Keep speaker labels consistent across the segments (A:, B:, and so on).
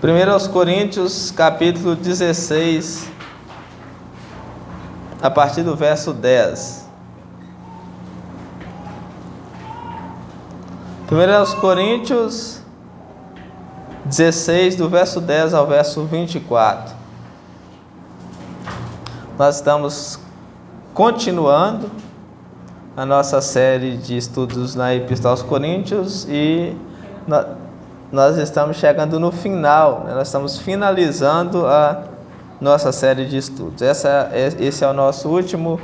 A: 1 aos Coríntios, capítulo 16, a partir do verso 10. 1 aos Coríntios 16, do verso 10 ao verso 24. Nós estamos continuando a nossa série de estudos na Epístola aos Coríntios e nós estamos chegando no final, né? Nós estamos finalizando a nossa série de estudos. Esse é o nosso último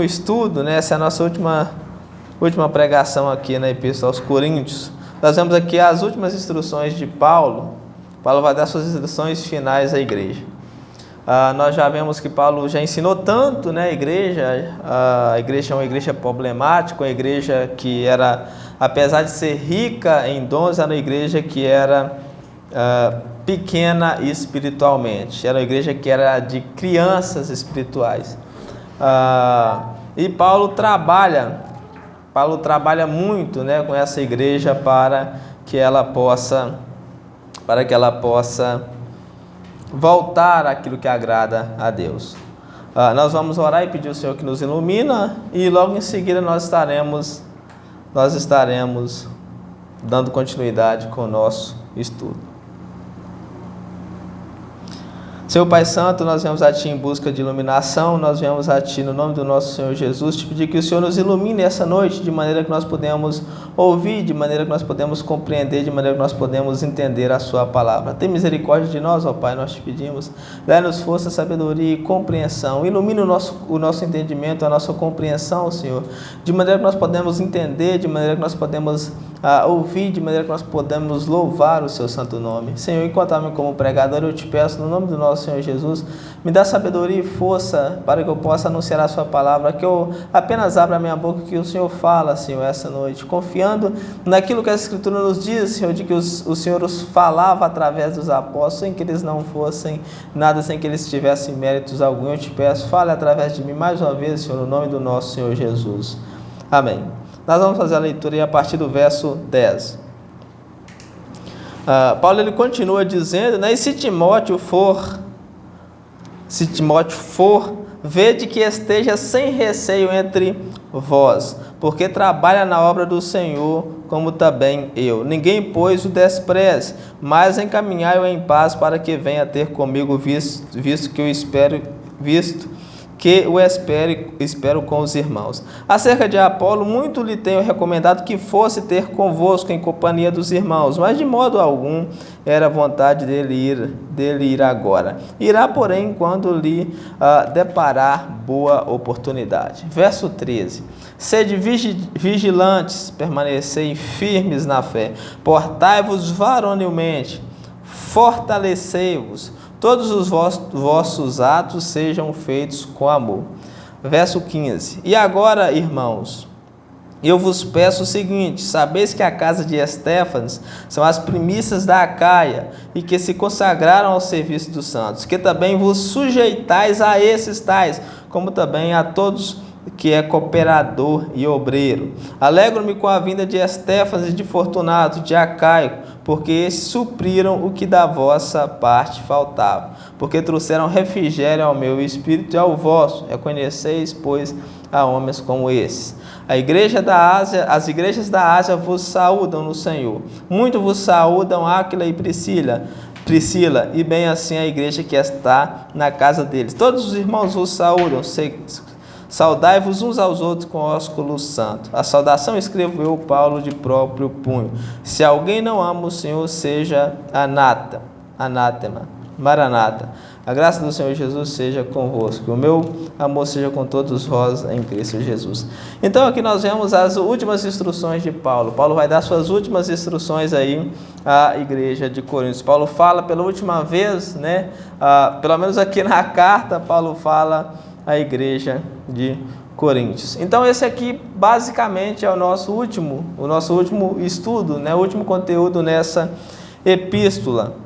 A: estudo, né? Essa é a nossa última pregação aqui na Epístola aos Coríntios. Nós vemos aqui as últimas instruções de Paulo. Paulo vai dar suas instruções finais à igreja. Nós já vemos que Paulo já ensinou tanto, né, a igreja é uma igreja problemática, uma igreja que era, apesar de ser rica em dons, era uma igreja que era pequena espiritualmente, era uma igreja que era de crianças espirituais. E Paulo trabalha muito, né, com essa igreja para que ela possa voltar àquilo que agrada a Deus. Nós vamos orar e pedir ao Senhor que nos ilumina e logo em seguida nós estaremos dando continuidade com o nosso estudo. Senhor Pai Santo, nós viemos a Ti em busca de iluminação, nós viemos a Ti no nome do nosso Senhor Jesus, te pedir que o Senhor nos ilumine essa noite, de maneira que nós podemos ouvir, de maneira que nós podemos compreender, de maneira que nós podemos entender a Sua palavra. Tem misericórdia de nós, ó Pai, nós te pedimos, dá-nos força, sabedoria e compreensão, ilumine o nosso entendimento, a nossa compreensão, Senhor, de maneira que nós podemos entender, de maneira que nós podemos ouvir, de maneira que nós podemos louvar o Seu santo nome. Senhor, enquanto-me como pregador, eu te peço, no nome do nosso Senhor Jesus, me dá sabedoria e força para que eu possa anunciar a Sua palavra, que eu apenas abra a minha boca e que o Senhor fala, Senhor, essa noite, confiando naquilo que a Escritura nos diz, Senhor, de que o Senhor os falava através dos apóstolos, sem que eles não fossem nada, sem que eles tivessem méritos algum. Eu te peço, fale através de mim mais uma vez, Senhor, no nome do nosso Senhor Jesus. Amém. Nós vamos fazer a leitura aí a partir do verso 10. Paulo ele continua dizendo, né, e se Timóteo for, vede que esteja sem receio entre vós, porque trabalha na obra do Senhor, como também eu. Ninguém, pois, o despreze, mas encaminhai-o em paz, para que venha ter comigo, visto que o espero com os irmãos. Acerca de Apolo, muito lhe tenho recomendado que fosse ter convosco em companhia dos irmãos, mas de modo algum era vontade dele ir agora. Irá, porém, quando lhe deparar boa oportunidade. Verso 13. Sede vigilantes, permanecei firmes na fé, portai-vos varonilmente, fortalecei-vos, todos os vossos atos sejam feitos com amor. Verso 15. E agora, irmãos, eu vos peço o seguinte: sabeis que a casa de Estéfanas são as primícias da Acaia, e que se consagraram ao serviço dos santos, que também vos sujeitais a esses tais, como também a todos que é cooperador e obreiro. Alegro-me com a vinda de Estéfanas e de Fortunato, de Acaico, porque esses supriram o que da vossa parte faltava, porque trouxeram refrigério ao meu espírito e ao vosso. Reconheceis, pois, a homens como esses. As igrejas da Ásia vos saúdam no Senhor. Muito vos saúdam Áquila e Priscila, e bem assim a igreja que está na casa deles. Todos os irmãos vos saúdam. Saudai-vos uns aos outros com ósculo santo. A saudação escrevo eu, Paulo, de próprio punho. Se alguém não ama o Senhor, seja anátema, maranata. A graça do Senhor Jesus seja convosco. O meu amor seja com todos vós em Cristo Jesus. Então aqui nós vemos as últimas instruções de Paulo. Paulo vai dar suas últimas instruções aí à igreja de Coríntios. Paulo fala pela última vez, né? Pelo menos aqui na carta, Paulo fala à igreja de Coríntios. Então esse aqui basicamente é o nosso último estudo, né? O último conteúdo nessa epístola,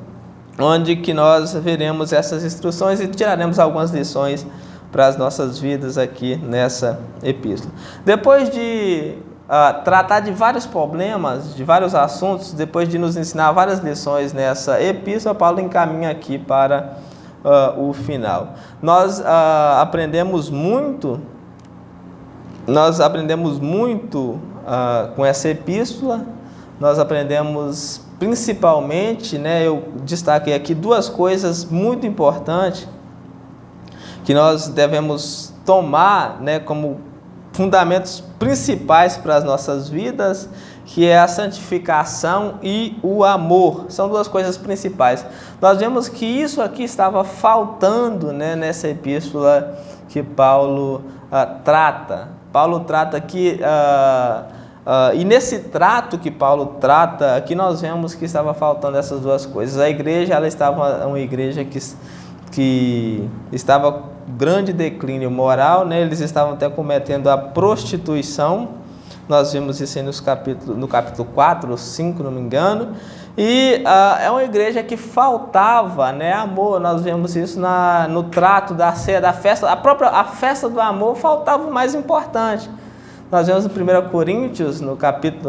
A: onde que nós veremos essas instruções e tiraremos algumas lições para as nossas vidas aqui nessa epístola. Depois de tratar de vários problemas, de vários assuntos, depois de nos ensinar várias lições nessa epístola, Paulo encaminha aqui para o final. Nós aprendemos muito com essa epístola. Nós aprendemos principalmente, né, eu destaquei aqui duas coisas muito importantes que nós devemos tomar, né, como fundamentos principais para as nossas vidas, que é a santificação e o amor. São duas coisas principais. Nós vemos que isso aqui estava faltando, né, nessa epístola que Paulo trata. Paulo trata aqui, e nesse trato que Paulo trata, aqui nós vemos que estava faltando essas duas coisas. A igreja, ela estava uma igreja que estava grande declínio moral, né? Eles estavam até cometendo a prostituição. Nós vimos isso aí no capítulo 4 ou 5, não me engano. E é uma igreja que faltava, né, amor. Nós vemos isso no trato da ceia, da festa. A festa do amor faltava o mais importante. Nós vemos no 1 Coríntios,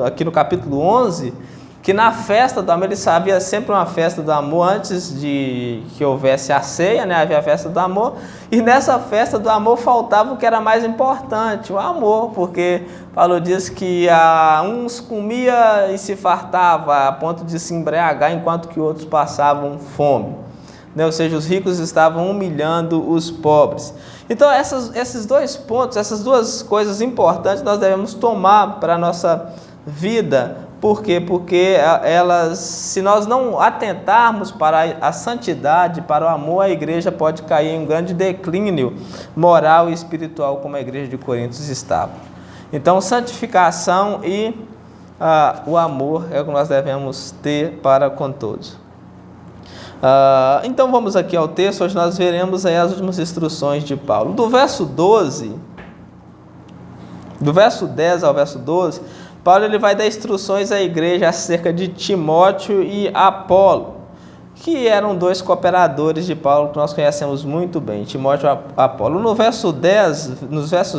A: aqui no capítulo 11, que na festa do amor, havia sempre uma festa do amor antes de que houvesse a ceia, né? Havia a festa do amor, e nessa festa do amor faltava o que era mais importante, o amor, porque Paulo diz que uns comia e se fartava a ponto de se embriagar, enquanto que outros passavam fome, né? Ou seja, os ricos estavam humilhando os pobres. Então, esses dois pontos, essas duas coisas importantes nós devemos tomar para a nossa vida. Por quê? Porque se nós não atentarmos para a santidade, para o amor, a igreja pode cair em um grande declínio moral e espiritual, como a igreja de Coríntios estava. Então, santificação e o amor é o que nós devemos ter para com todos. Então, vamos aqui ao texto. Hoje nós veremos aí as últimas instruções de Paulo. Do verso 10 ao verso 12, Paulo ele vai dar instruções à igreja acerca de Timóteo e Apolo, que eram dois cooperadores de Paulo que nós conhecemos muito bem, Timóteo e Apolo. Nos versos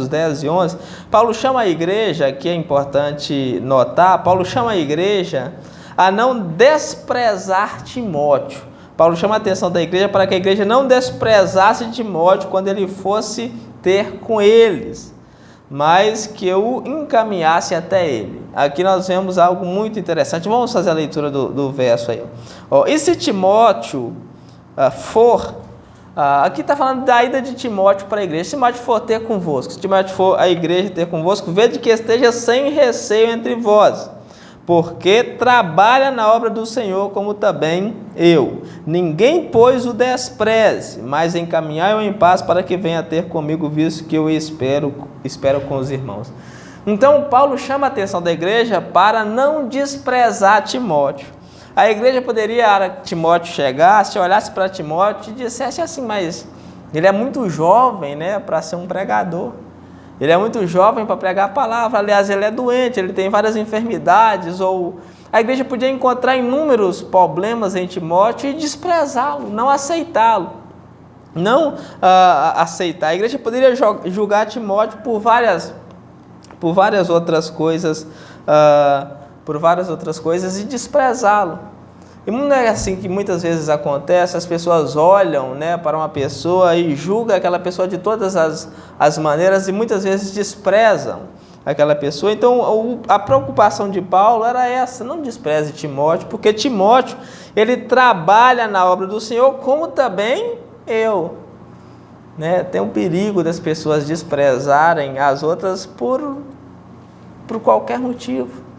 A: 10 e 11, Paulo chama a igreja, que é importante notar, Paulo chama a igreja a não desprezar Timóteo. Paulo chama a atenção da igreja para que a igreja não desprezasse Timóteo quando ele fosse ter com eles, mas que o encaminhasse até ele. Aqui nós vemos algo muito interessante. Vamos fazer a leitura do verso aí. E se Timóteo aqui está falando da ida de Timóteo para a igreja. Se Timóteo for ter convosco, se Timóteo for a igreja ter convosco, vede que esteja sem receio entre vós, porque trabalha na obra do Senhor, como também eu. Ninguém, pois, o despreze, mas encaminhai-o em paz para que venha ter comigo, visto que eu espero com os irmãos. Então, Paulo chama a atenção da igreja para não desprezar Timóteo. A igreja poderia, na hora que Timóteo chegasse, olhasse para Timóteo e dissesse assim, mas ele é muito jovem, né, para ser um pregador. Ele é muito jovem para pregar a palavra, aliás, ele é doente, ele tem várias enfermidades, ou a igreja podia encontrar inúmeros problemas em Timóteo e desprezá-lo, não aceitá-lo, não aceitar. A igreja poderia julgar Timóteo por várias outras coisas, e desprezá-lo. E não é assim que muitas vezes acontece. As pessoas olham, né, para uma pessoa e julgam aquela pessoa de todas as maneiras e muitas vezes desprezam aquela pessoa. Então, a preocupação de Paulo era essa: não despreze Timóteo, porque Timóteo, ele trabalha na obra do Senhor, como também eu. Né? Tem um perigo das pessoas desprezarem as outras por qualquer motivo.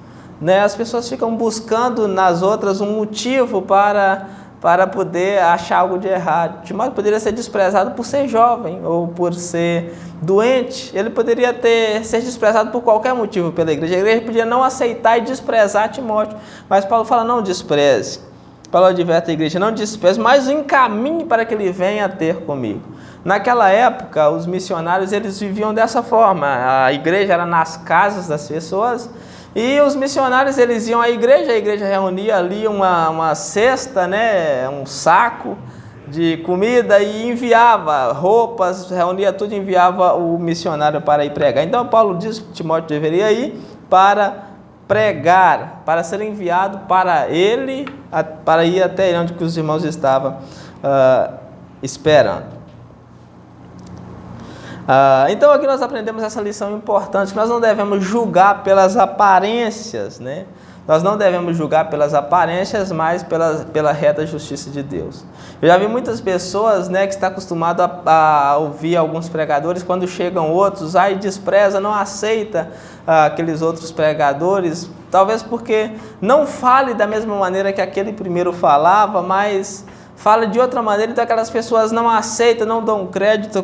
A: Né? As pessoas ficam buscando nas outras um motivo para poder achar algo de errado. Timóteo poderia ser desprezado por ser jovem ou por ser doente. Ele poderia ser desprezado por qualquer motivo pela igreja. A igreja podia não aceitar e desprezar Timóteo. Mas Paulo fala, não despreze. Paulo adverte a igreja, não despreze, mas o encaminhe para que ele venha ter comigo. Naquela época, os missionários eles viviam dessa forma. A igreja era nas casas das pessoas. E os missionários eles iam à igreja, a igreja reunia ali uma cesta, né, um saco de comida e enviava roupas, reunia tudo e enviava o missionário para ir pregar. Então Paulo diz que Timóteo deveria ir para pregar, para ser enviado para ele, para ir até onde que os irmãos estavam esperando. Então aqui nós aprendemos essa lição importante, que nós não devemos julgar pelas aparências, né? Nós não devemos julgar pelas aparências, mas pela reta justiça de Deus. Eu já vi muitas pessoas, né, que estão acostumadas a ouvir alguns pregadores, quando chegam outros, aí despreza, não aceita aqueles outros pregadores, talvez porque não fale da mesma maneira que aquele primeiro falava, mas fala de outra maneira, então aquelas pessoas não aceitam, não dão crédito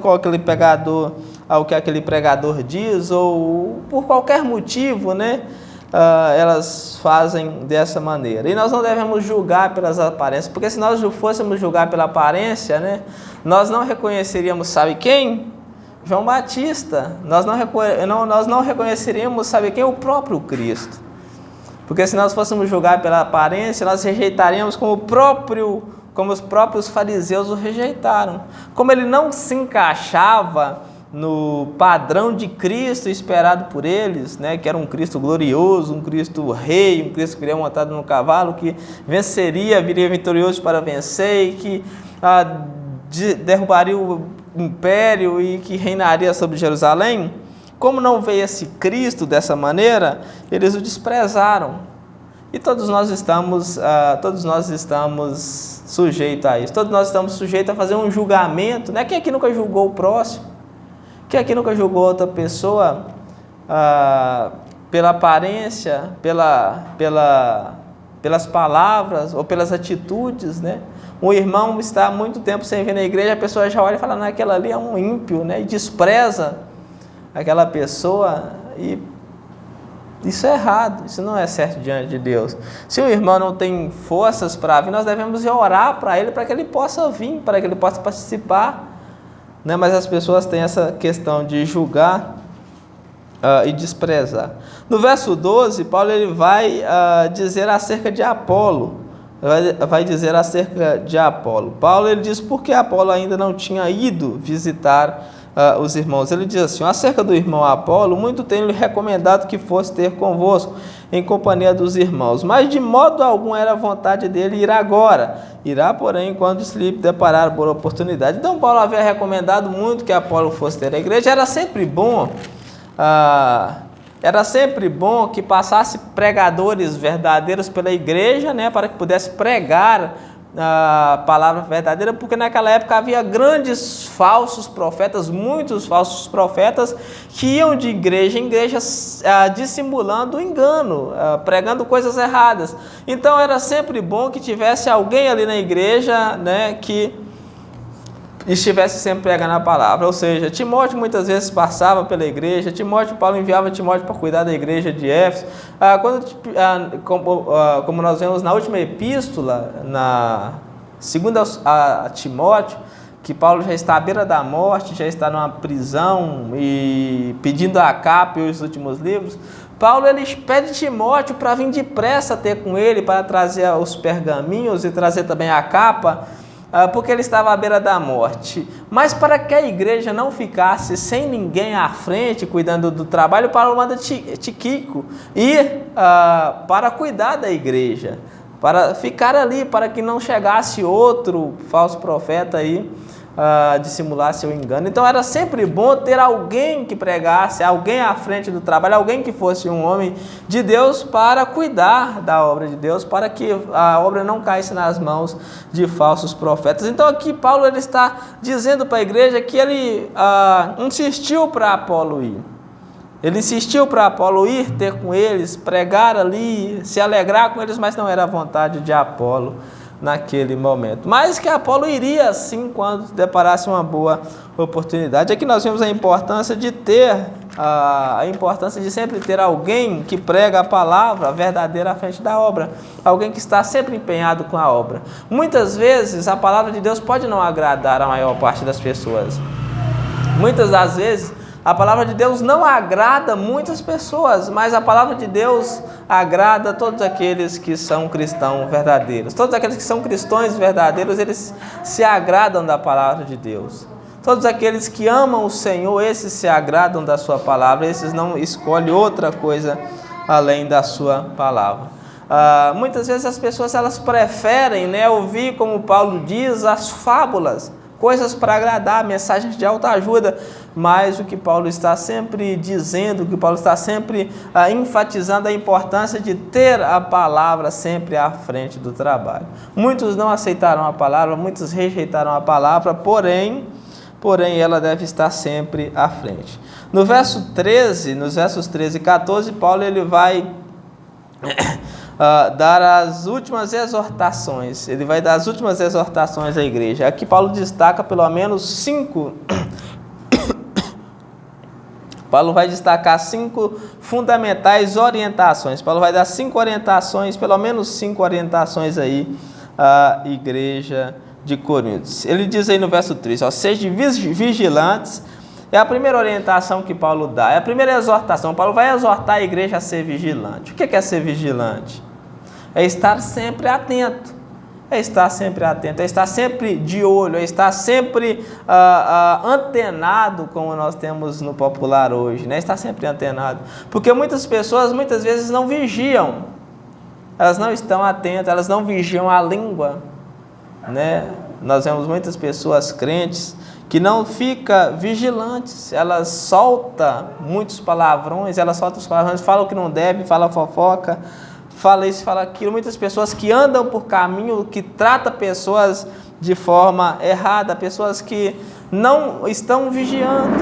A: ao que aquele pregador diz, ou por qualquer motivo, né? Elas fazem dessa maneira. E nós não devemos julgar pelas aparências, porque se nós fôssemos julgar pela aparência, né, nós não reconheceríamos, sabe quem? João Batista. Nós não reconheceríamos, sabe quem? O próprio Cristo. Porque se nós fôssemos julgar pela aparência, nós rejeitaríamos como os próprios fariseus o rejeitaram. Como ele não se encaixava no padrão de Cristo esperado por eles, né, que era um Cristo glorioso, um Cristo rei, um Cristo que iria montado no cavalo, que viria vitorioso para vencer e que derrubaria o império e que reinaria sobre Jerusalém. Como não veio esse Cristo dessa maneira, eles o desprezaram. E todos nós estamos sujeitos a isso. Todos nós estamos sujeitos a fazer um julgamento, né? Quem aqui nunca julgou o próximo? Quem aqui nunca julgou outra pessoa pela aparência, pelas palavras ou pelas atitudes, né? Um irmão está há muito tempo sem vir na igreja, a pessoa já olha e fala, não, aquela ali é um ímpio, né? E despreza aquela pessoa, e isso é errado, isso não é certo diante de Deus. Se o irmão não tem forças para vir, nós devemos orar para ele, para que ele possa vir, para que ele possa participar. Mas as pessoas têm essa questão de julgar e desprezar. No verso 12, Paulo ele vai dizer acerca de Apolo. Vai dizer acerca de Apolo. Paulo ele diz porque Apolo ainda não tinha ido visitar os irmãos. Ele diz assim, acerca do irmão Apolo, muito tenho-lhe recomendado que fosse ter convosco, em companhia dos irmãos, mas de modo algum era vontade dele ir agora. Irá, porém, quando se lhe deparar por oportunidade. Então Paulo havia recomendado muito que Apolo fosse ter a igreja. Era sempre bom que passasse pregadores verdadeiros pela igreja, né, para que pudesse pregar a palavra verdadeira, porque naquela época havia grandes falsos profetas, muitos falsos profetas que iam de igreja em igreja dissimulando o engano, pregando coisas erradas. Então era sempre bom que tivesse alguém ali na igreja, né, que estivesse sempre pregando a palavra. Ou seja, Timóteo muitas vezes passava pela igreja, Paulo enviava Timóteo para cuidar da igreja de Éfeso. Como nós vemos na última epístola, segunda a Timóteo, que Paulo já está à beira da morte, já está numa prisão e pedindo a capa e os últimos livros, Paulo ele pede Timóteo para vir depressa ter com ele, para trazer os pergaminhos e trazer também a capa, porque ele estava à beira da morte. Mas para que a igreja não ficasse sem ninguém à frente, cuidando do trabalho, Paulo manda Tíquico ir para cuidar da igreja, para ficar ali, para que não chegasse outro falso profeta aí, dissimular seu engano. Então era sempre bom ter alguém que pregasse, alguém à frente do trabalho, alguém que fosse um homem de Deus para cuidar da obra de Deus, para que a obra não caísse nas mãos de falsos profetas. Então aqui Paulo ele está dizendo para a igreja que ele insistiu para Apolo ir. Ele insistiu para Apolo ir ter com eles, pregar ali, se alegrar com eles, mas não era a vontade de Apolo naquele momento. Mas que Apolo iria sim quando deparasse uma boa oportunidade. Aqui nós vemos a importância de sempre ter alguém que prega a palavra verdadeira à frente da obra, alguém que está sempre empenhado com a obra. Muitas vezes a palavra de Deus pode não agradar a maior parte das pessoas. Muitas das vezes a palavra de Deus não agrada muitas pessoas, mas a palavra de Deus agrada todos aqueles que são cristãos verdadeiros. Todos aqueles que são cristãos verdadeiros, eles se agradam da palavra de Deus. Todos aqueles que amam o Senhor, esses se agradam da sua palavra, esses não escolhem outra coisa além da sua palavra. Muitas vezes as pessoas elas preferem, né, ouvir, como Paulo diz, as fábulas, coisas para agradar, mensagens de autoajuda, mas o que Paulo está sempre dizendo, o que Paulo está sempre enfatizando a importância de ter a palavra sempre à frente do trabalho. Muitos não aceitaram a palavra, muitos rejeitaram a palavra, porém ela deve estar sempre à frente. Nos versos 13 e 14, Paulo ele vai dar as últimas exortações. Ele vai dar as últimas exortações à igreja. Aqui Paulo destaca pelo menos 5. Paulo vai destacar 5 fundamentais orientações. Paulo vai dar 5 orientações, pelo menos 5 orientações aí à igreja de Coríntios. Ele diz aí no verso 3, sejam vigilantes. É a primeira orientação que Paulo dá, é a primeira exortação. Paulo vai exortar a igreja a ser vigilante. O que é ser vigilante? É estar sempre atento, é estar sempre de olho, é estar sempre antenado, como nós temos no popular hoje, né? Estar sempre antenado. Porque muitas pessoas, muitas vezes, não vigiam, elas não estão atentas, elas não vigiam a língua, né? Nós vemos muitas pessoas crentes que não ficam vigilantes, elas soltam muitos palavrões, falam o que não deve, falam fofoca, fala isso, fala aquilo. Muitas pessoas que andam por caminho, que tratam pessoas de forma errada, pessoas que não estão vigiando.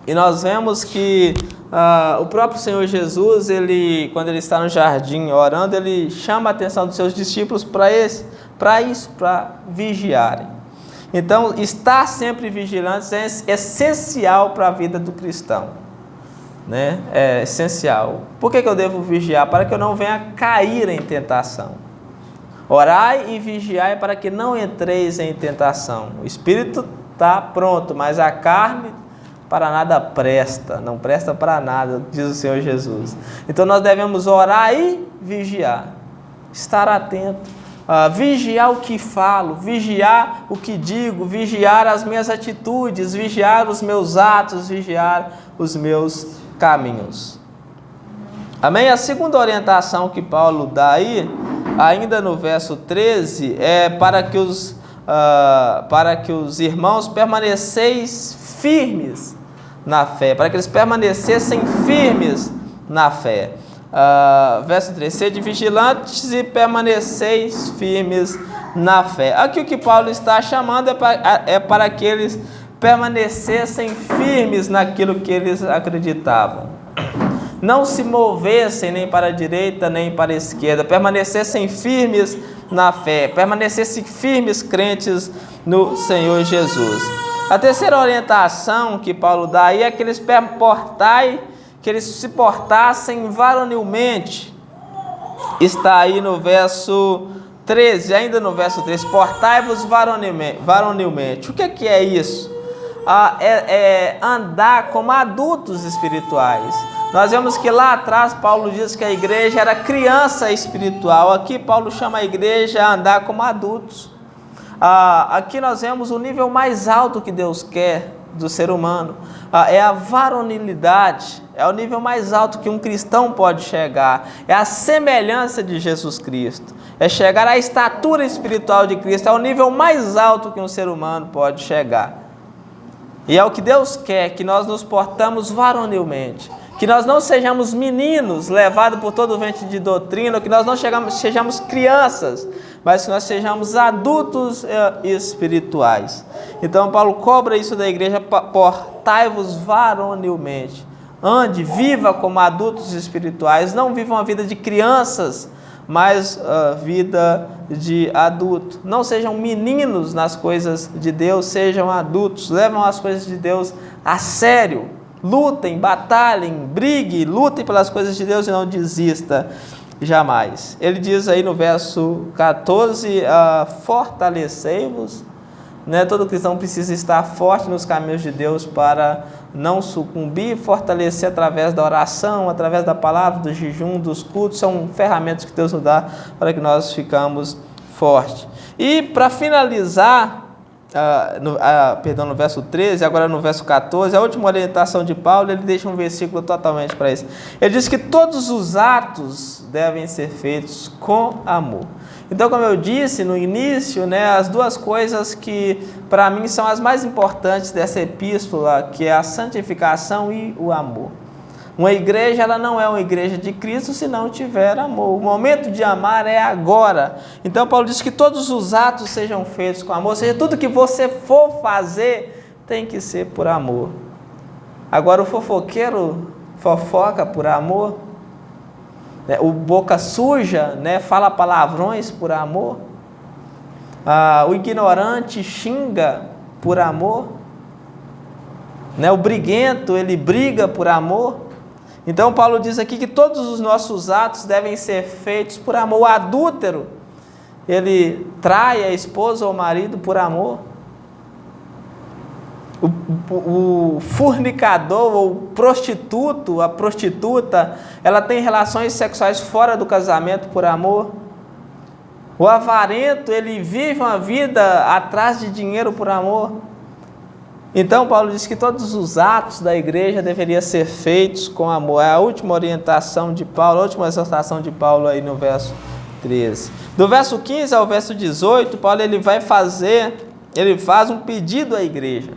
A: E nós vemos que o próprio Senhor Jesus, quando ele está no jardim orando, ele chama a atenção dos seus discípulos para vigiarem. Então, estar sempre vigilante é essencial para a vida do cristão, né? É essencial. Por que eu devo vigiar? Para que eu não venha cair em tentação. Orai e vigiai para que não entreis em tentação. O espírito está pronto, mas a carne para nada presta, não presta para nada, diz o Senhor Jesus. Então nós devemos orar e vigiar, estar atento. Vigiar o que falo, vigiar o que digo, vigiar as minhas atitudes, vigiar os meus atos, vigiar os meus caminhos. Amém? A segunda orientação que Paulo dá aí, ainda no verso 13, é para que os irmãos permaneceis firmes na fé, para que eles permanecessem firmes na fé. Verso 3, sede vigilantes e permaneceis firmes na fé. Aqui o que Paulo está chamando é para que eles permanecessem firmes naquilo que eles acreditavam. Não se movessem nem para a direita nem para a esquerda, permanecessem firmes na fé, permanecessem firmes crentes no Senhor Jesus. A terceira orientação que Paulo dá aí é que eles se portassem varonilmente. Está aí no verso 13, ainda no verso 13, portai-vos varonilmente. O que é isso? É andar como adultos espirituais. Nós vemos que lá atrás Paulo diz que a igreja era criança espiritual. Aqui Paulo chama a igreja a andar como adultos. Aqui nós vemos o nível mais alto que Deus quer do ser humano. É a varonilidade, é o nível mais alto que um cristão pode chegar. É a semelhança de Jesus Cristo. É chegar à estatura espiritual de Cristo. É o nível mais alto que um ser humano pode chegar. E é o que Deus quer, que nós nos portamos varonilmente. Que nós não sejamos meninos levados por todo o vento de doutrina, que nós não sejamos crianças, mas que nós sejamos adultos espirituais. Então Paulo cobra isso da igreja: portai-vos varonilmente. Ande, viva como adultos espirituais, não vivam a vida de crianças, mas a vida de adulto. Não sejam meninos nas coisas de Deus, sejam adultos, levam as coisas de Deus a sério. Lutem, batalhem, briguem, lutem pelas coisas de Deus e não desista jamais. Ele diz aí no verso 14, fortalecei-vos. Né? Todo cristão precisa estar forte nos caminhos de Deus para não sucumbir, fortalecer através da oração, através da palavra, do jejum, dos cultos. São ferramentas que Deus nos dá para que nós ficamos fortes. E para finalizar, no verso 13, agora no verso 14, a última orientação de Paulo, ele deixa um versículo totalmente para isso. Ele diz que todos os atos devem ser feitos com amor. Então, como eu disse no início, né, as duas coisas que para mim são as mais importantes dessa epístola, que é a santificação e o amor. Uma igreja, ela não é uma igreja de Cristo se não tiver amor. O momento de amar é agora. Então Paulo diz que todos os atos sejam feitos com amor, ou seja, tudo que você for fazer tem que ser por amor. Agora o fofoqueiro fofoca por amor, o boca suja, né, fala palavrões por amor, o ignorante xinga por amor, né, o briguento, ele briga por amor. Então Paulo diz aqui que todos os nossos atos devem ser feitos por amor. O adúltero, ele trai a esposa ou o marido por amor. O fornicador ou prostituto, a prostituta, ela tem relações sexuais fora do casamento por amor. O avarento, ele vive uma vida atrás de dinheiro por amor. Então Paulo diz que todos os atos da igreja deveriam ser feitos com amor. É a última orientação de Paulo, a última exortação de Paulo aí no verso 13. Do verso 15 ao verso 18, Paulo ele faz um pedido à igreja.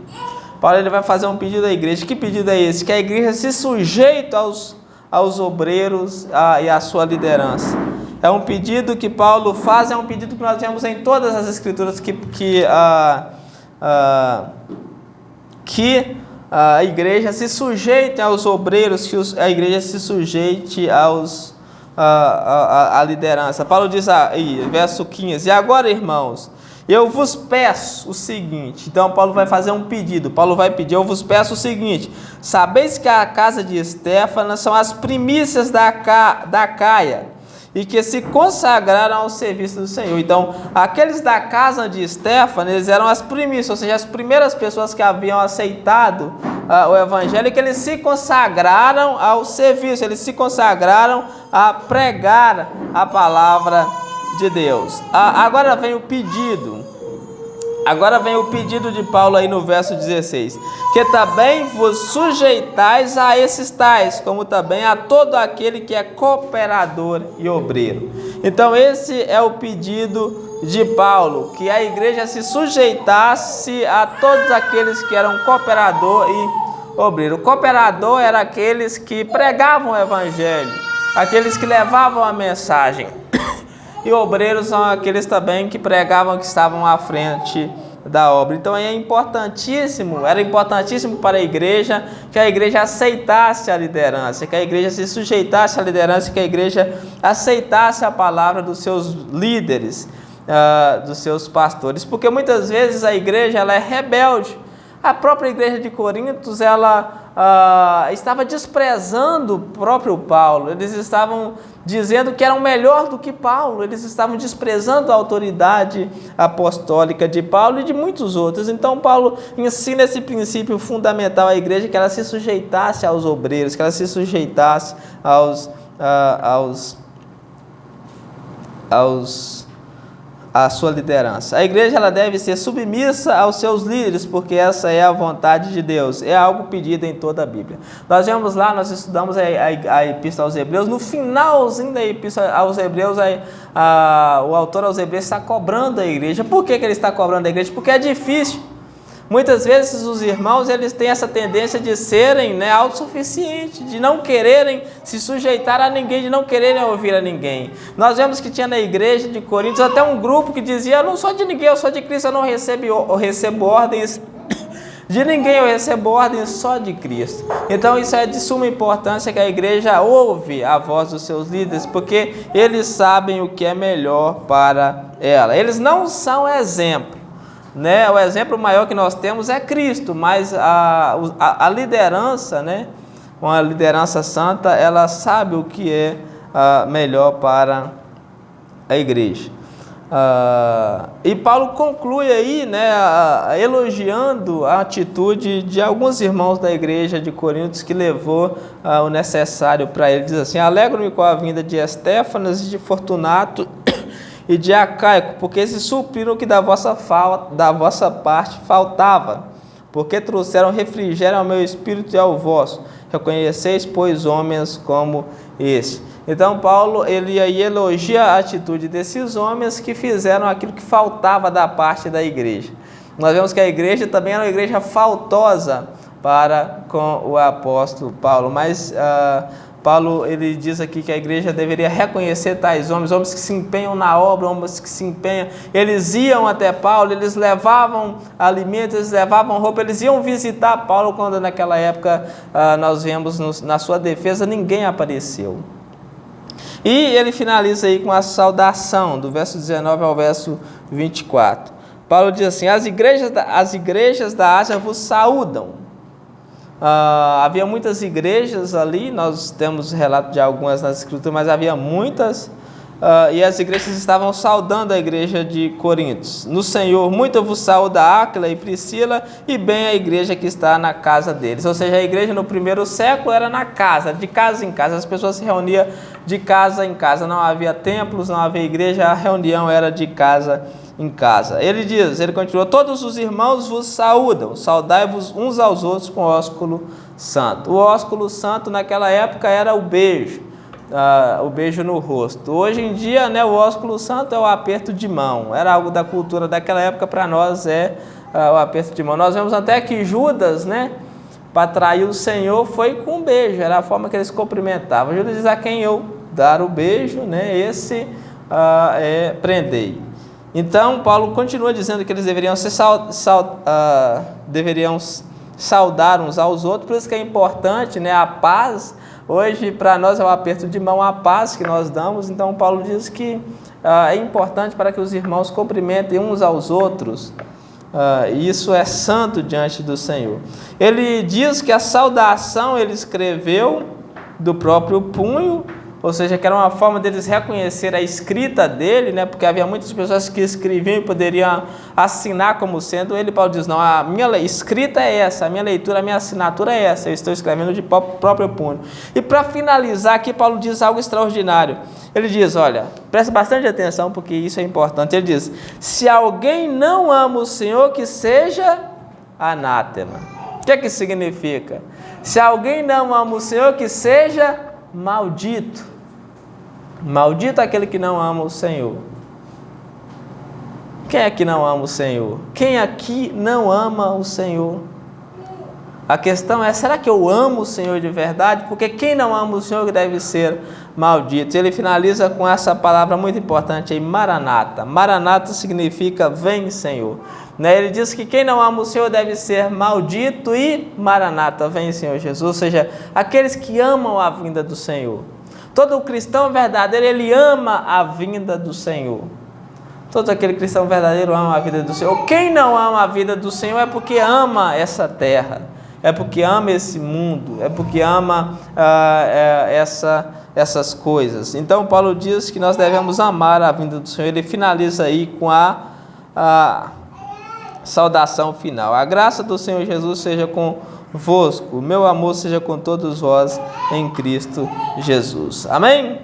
A: Paulo ele vai fazer um pedido à igreja. Que pedido é esse? Que a igreja se sujeite aos obreiros e à sua liderança. É um pedido que Paulo faz, é um pedido que nós vemos em todas as escrituras que a igreja se sujeite aos obreiros, que a igreja se sujeite à liderança. Paulo diz aí, verso 15, e agora, irmãos, eu vos peço o seguinte. Então Paulo vai fazer um pedido. Paulo vai pedir, eu vos peço o seguinte: sabeis que a casa de Estéfanas são as primícias da Caia, e que se consagraram ao serviço do Senhor. Então, aqueles da casa de Estéfanas, eles eram as primícias, ou seja, as primeiras pessoas que haviam aceitado o evangelho, que eles se consagraram ao serviço, eles se consagraram a pregar a palavra de Deus. Agora vem o pedido. Agora vem o pedido de Paulo aí no verso 16, que também vos sujeitais a esses tais, como também a todo aquele que é cooperador e obreiro. Então esse é o pedido de Paulo, que a igreja se sujeitasse a todos aqueles que eram cooperador e obreiro. O cooperador era aqueles que pregavam o evangelho, aqueles que levavam a mensagem. E obreiros são aqueles também que pregavam, que estavam à frente da obra. Então era importantíssimo para a igreja que a igreja aceitasse a liderança, que a igreja se sujeitasse à liderança, que a igreja aceitasse a palavra dos seus líderes, dos seus pastores. Porque muitas vezes a igreja ela é rebelde. A própria igreja de Corinto, ela estava desprezando o próprio Paulo. Eles estavam dizendo que eram melhor do que Paulo. Eles estavam desprezando a autoridade apostólica de Paulo e de muitos outros. Então Paulo ensina esse princípio fundamental à igreja, que ela se sujeitasse aos obreiros, que ela se sujeitasse a sua liderança. A igreja ela deve ser submissa aos seus líderes, porque essa é a vontade de Deus. É algo pedido em toda a Bíblia. Nós vemos lá, nós estudamos a Epístola aos Hebreus. No finalzinho da Epístola aos Hebreus, o autor aos Hebreus está cobrando a igreja. Por que ele está cobrando a igreja? Porque é difícil. Muitas vezes os irmãos eles têm essa tendência de serem autossuficientes, de não quererem se sujeitar a ninguém, de não quererem ouvir a ninguém. Nós vemos que tinha na igreja de Coríntios até um grupo que dizia: eu não sou de ninguém, eu sou de Cristo, eu não recebo ordens de ninguém, eu recebo ordens só de Cristo. Então isso é de suma importância, que a igreja ouve a voz dos seus líderes, porque eles sabem o que é melhor para ela. Eles não são exemplo. O exemplo maior que nós temos é Cristo, mas a liderança, uma liderança santa, ela sabe o que é melhor para a igreja. E Paulo conclui aí, elogiando a atitude de alguns irmãos da igreja de Corinto, que levou o necessário para ele. Diz assim: alegro-me com a vinda de Estéfanas e de Fortunato, e de Acaico, porque se supriram o que da vossa parte faltava, porque trouxeram refrigério ao meu espírito e ao vosso. Reconheceis, pois, homens como este. Então, Paulo, ele aí elogia a atitude desses homens que fizeram aquilo que faltava da parte da igreja. Nós vemos que a igreja também era uma igreja faltosa para com o apóstolo Paulo, mas Paulo, ele diz aqui que a igreja deveria reconhecer tais homens, homens que se empenham na obra, homens que se empenham. Eles iam até Paulo, eles levavam alimentos, eles levavam roupa, eles iam visitar Paulo, quando naquela época nós vemos na sua defesa ninguém apareceu. E ele finaliza aí com a saudação, do verso 19 ao verso 24. Paulo diz assim: as igrejas da Ásia vos saúdam. Havia muitas igrejas ali, nós temos relato de algumas nas escrituras, mas havia muitas, e as igrejas estavam saudando a igreja de Corinto. No Senhor, muito vos saúda Áquila e Priscila, e bem a igreja que está na casa deles. Ou seja, a igreja no primeiro século era na casa, de casa em casa, as pessoas se reuniam de casa em casa, não havia templos, não havia igreja, a reunião era de casa em casa. Ele continua: todos os irmãos vos saúdam, saudai-vos uns aos outros com ósculo santo. O ósculo santo naquela época era o beijo no rosto. Hoje em dia, né, o ósculo santo é o aperto de mão, era algo da cultura daquela época, para nós é o aperto de mão. Nós vemos até que Judas, né, para trair o Senhor, foi com um beijo, era a forma que eles cumprimentavam. Judas diz: a quem eu dar o beijo, né, esse prendei. Então, Paulo continua dizendo que eles deveriam saudar uns aos outros, por isso que é importante, né, a paz. Hoje, para nós, é o aperto de mão, a paz que nós damos. Então, Paulo diz que é importante para que os irmãos cumprimentem uns aos outros. Isso é santo diante do Senhor. Ele diz que a saudação ele escreveu do próprio punho, ou seja, que era uma forma deles reconhecer a escrita dele, né? Porque havia muitas pessoas que escreviam e poderiam assinar como sendo ele. Paulo diz: não, a minha escrita é essa, a minha leitura, a minha assinatura é essa, eu estou escrevendo de próprio punho. E para finalizar aqui, Paulo diz algo extraordinário. Ele diz, olha, preste bastante atenção porque isso é importante. Ele diz: se alguém não ama o Senhor, que seja anátema. O que é que isso significa? Se alguém não ama o Senhor, que seja maldito. Maldito aquele que não ama o Senhor. Quem é que não ama o Senhor? Quem aqui não ama o Senhor? A questão é: será que eu amo o Senhor de verdade? Porque quem não ama o Senhor deve ser maldito. Ele finaliza com essa palavra muito importante aí, Maranata. Maranata significa vem, Senhor. Ele diz que quem não ama o Senhor deve ser maldito, e Maranata, vem, Senhor Jesus. Ou seja, aqueles que amam a vinda do Senhor. Todo cristão verdadeiro, ele ama a vinda do Senhor. Todo aquele cristão verdadeiro ama a vida do Senhor. Quem não ama a vida do Senhor é porque ama essa terra, é porque ama esse mundo, é porque ama essas coisas. Então, Paulo diz que nós devemos amar a vinda do Senhor. Ele finaliza aí com a saudação final: a graça do Senhor Jesus seja convosco, o meu amor seja com todos vós em Cristo Jesus. Amém?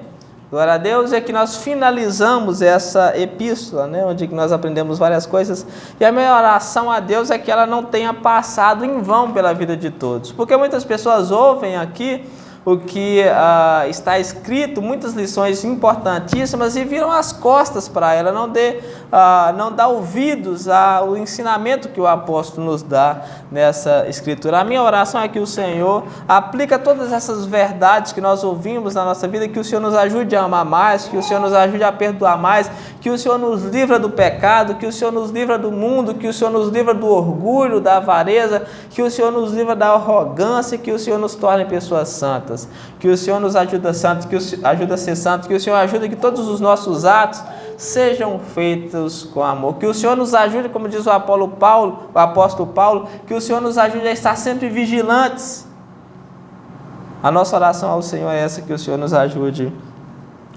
A: Glória a Deus. E aqui nós finalizamos essa epístola, né, onde nós aprendemos várias coisas. E a minha oração a Deus é que ela não tenha passado em vão pela vida de todos, porque muitas pessoas ouvem aqui o que está escrito, muitas lições importantíssimas, e viram as costas para ela, não dá ouvidos ao ensinamento que o apóstolo nos dá nessa escritura. A minha oração é que o Senhor aplique todas essas verdades que nós ouvimos na nossa vida, que o Senhor nos ajude a amar mais, que o Senhor nos ajude a perdoar mais, que o Senhor nos livra do pecado, que o Senhor nos livra do mundo, que o Senhor nos livra do orgulho, da avareza, que o Senhor nos livra da arrogância, que o Senhor nos torne pessoas santas. Que o Senhor nos ajude a ser santo, que o Senhor ajude que todos os nossos atos sejam feitos com amor, que o Senhor nos ajude, como diz o apóstolo Paulo, que o Senhor nos ajude a estar sempre vigilantes. A nossa oração ao Senhor é essa, que o Senhor nos ajude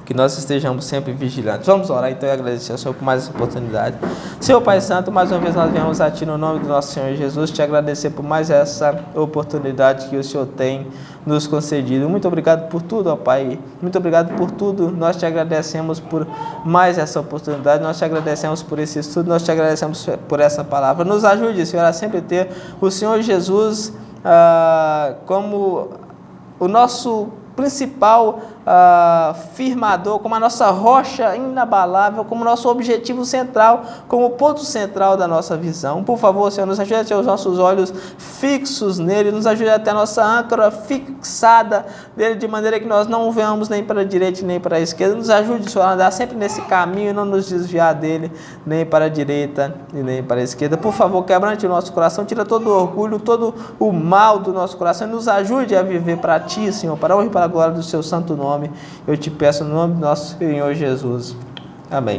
A: que nós estejamos sempre vigilantes. Vamos orar então e agradecer ao Senhor por mais essa oportunidade. Senhor Pai Santo, mais uma vez nós viemos a Ti no nome do nosso Senhor Jesus, te agradecer por mais essa oportunidade que o Senhor tem nos concedido. Muito obrigado por tudo, ó Pai. Muito obrigado por tudo. Nós te agradecemos por mais essa oportunidade, nós te agradecemos por esse estudo, nós te agradecemos por essa palavra. Nos ajude, Senhor, a sempre ter o Senhor Jesus como o nosso principal firmador, como a nossa rocha inabalável, como nosso objetivo central, como o ponto central da nossa visão. Por favor, Senhor, nos ajude a ter os nossos olhos fixos nele, nos ajude a ter a nossa âncora fixada nele, de maneira que nós não venhamos nem para a direita nem para a esquerda. Nos ajude, Senhor, a andar sempre nesse caminho e não nos desviar dele, nem para a direita e nem para a esquerda. Por favor, quebrante o nosso coração, tira todo o orgulho, todo o mal do nosso coração e nos ajude a viver para Ti, Senhor, para a honra e para a glória do Seu santo nome. Eu te peço no nome do nosso Senhor Jesus. Amém.